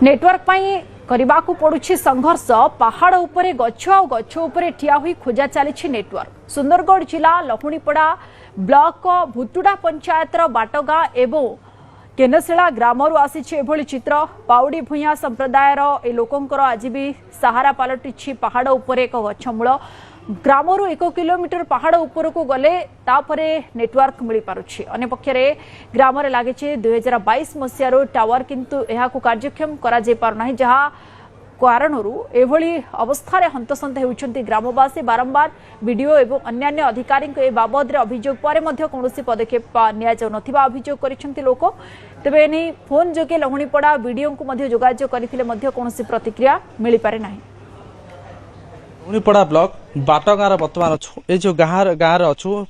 Network करने को पड़ुछि संघर्ष। पहाड़ उपरे गछ आ गछ उपरे ठिया हुई खोजा चली नेटवर्क। सुंदरगढ़ जिला लहुणीपड़ा ब्लॉक भुतुड़ा पंचायतर बाटगाँ एवं केनशिला ग्रामरू आसी चित्र। पाउडी भूया संप्रदायर ए लोकंकर आज भी सहारा पलटि पहाड़ उपरे एक गछमूल। ग्रामरू 1 किलोमीटर पहाड़ उपर को गले तापरे नेटवर्क मिल पारुछि। अन्य पक्षरे ग्राम रे लागिछि 2022 मसियारो टावर किंतु एहाकु कार्यक्षम करा जे पारनाहि, जहा कारणरू एभली अवस्था रे हंतसंत हेउछन्ति ग्रामवासी। बारंबार वीडियो एवं अन्यान्य अधिकारी ए बाबद रे अभियोग पर मध्य कोनोसी पदक्षेप निया जाउ नथिबा अभियोग करिसन्ति लोक। तबे एनी फोन जोगे लहुणीपड़ा वीडियो को मध्य जोगाजोग करिथिले मध्य कोनोसी प्रतिक्रिया मिली पारे नाही। लहुणीपड़ा ब्लॉक बाटगाँव बर्तमान अच्छु ये जो गाँव अच्छु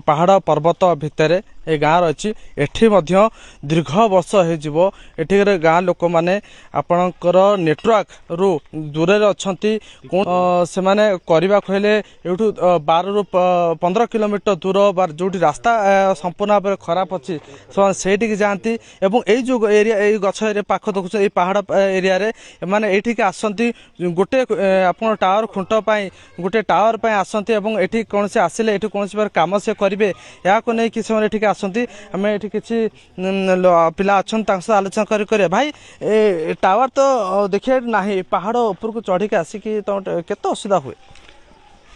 पहाड़ पर्वत भितर ए गाँव अच्छी एठी मध्य दीर्घ वर्ष हो गाँ लोक मैंने आपणकर नेटवर्क रु दूर अच्छी से मैंने करने कहले यूँ 12 ରୁ 15 किलोमीटर दूर जो रास्ता संपूर्ण भाव खराब अच्छी से जाती जो एरिया गछ पाख देखुच पहाड़ एरिया माने ये आसती गोटे आप टावर खुंट गोटे टावर आसती एठी कौन से आसिले एठी कौन से काम से करेंगे या नहीं से आसती आम ये किसी पिला अच्छा आलोचना कर भाई टावर तो देखिए ना पहाड़ ऊपर को चढ़ी आसिक केते असुविधा हुए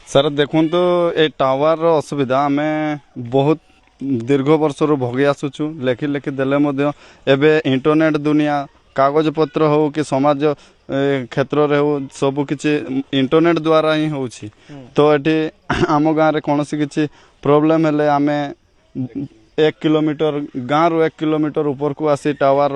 सर देखु तो ये टावर असुविधा आम बहुत दीर्घ वर्ष भोगी आसुचु लेखि लेखि देले एबे इंटरनेट दुनिया कागज पत्र हो कि समाज क्षेत्र रे हो सब किछि इंटरनेट द्वारा ही होछि। तो ये आम गाँव में कौन सी किछि प्रॉब्लम हेले आमे 1 किलोमीटर गाँव रू 1 किलोमीटर ऊपर को आसी टावर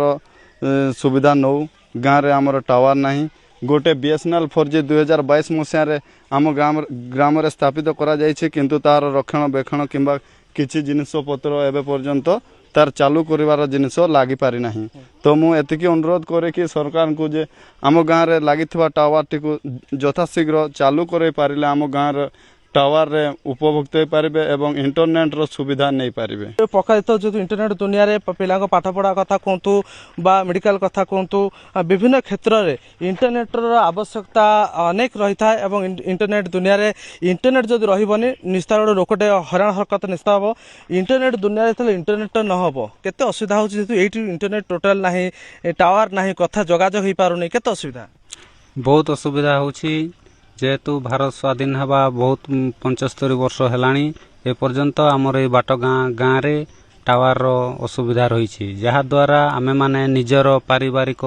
सुविधा नौ गाँव रे आमर टावर नहीं। गोटे बीएसएनएल 4G 2022 मसीह आम ग्राम रे स्थापित करा जायछि किंतु तार रक्षणाबेक्षण किंबा किछि जिनिस पत्र एबे पर्यंत तार चालू करिवार जिनिस लागी पारि नाही। तो मु एतिकी अनुरोध करे कि सरकार को जे आम गाँव रे लागिथिबा टावर टी को यथाशीघ्र चालू करे पारिले आम गाँव रे टावर रे उपभोक्त हो पारे एवं इंटरनेट रो सुविधा नहीं पारे। पकायित जो इंटरनेट दुनिया रे पिला पाठ पढ़ा कथा कहतु बा मेडिकल कथा कहतु विभिन्न क्षेत्र में इंटरनेट रो आवश्यकता अनेक रही था। इंटरनेट दुनिया रे इंटरनेट जदि रही निश्चित लोकटे हराण हरकत निश्चित हम। इंटरनेट दुनिया रे इंटरनेट न हम केते असुविधा हो इंटरनेट टोटाल ना टावर ना कथा जोगाजोग हो पारुनी केते असुविधा बहुत असुविधा होछि। जेहेतु भारत स्वाधीन हवा बहुत 75 वर्ष हेलानी एपर्यंत आमर ये बाट गाँव रे टावर असुविधा रही जहा द्वारा आमे माने निजर पारिवारिक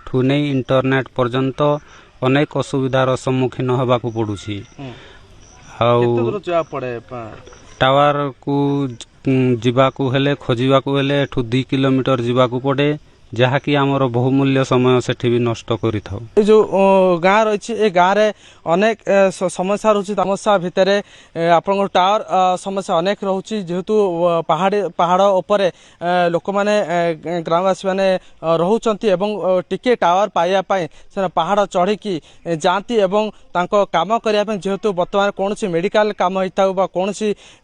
ठू नहीं इंटरनेट पर्यंत अनेक असुविधार सम्मुखीन होबाकू पड़ुछि। टावर को जीवाकू हेले खोजिबाकू हेले एठू 2 किलोमीटर जीवाकू पड़े जहाँकि आमर बहुमूल्य समय सेठी भी नष्ट करि थाउ। जो गाँव रही गाँव में अनेक समस्या रही समस्या भितर आपन टावर समस्या अनेक रोचे जेहेतु पहाड़ उपरे लोक मैंने ग्रामवासी मैंने रोचंती टिके टावर पाइबापी से पहाड़ चढ़ी जाती काम करने जेहेतु बर्तमान कौन मेडिकल काम होता बा कौन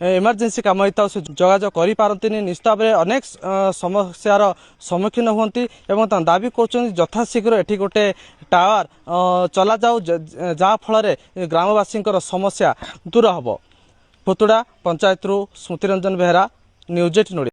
इमरजेंसी काम होता से जोगाजोग कर पारती निश्चित भाव अनेक समस्यार सम्मुखीन हुंती एवं दाबी कर यथाशीघ्र एठी गोटे टावर चला जाऊ जहा फल ग्रामवासी समस्या दूर हम। भुतुड़ा पंचायत स्मृति रंजन बेहरा, न्यूज 8 नोडी।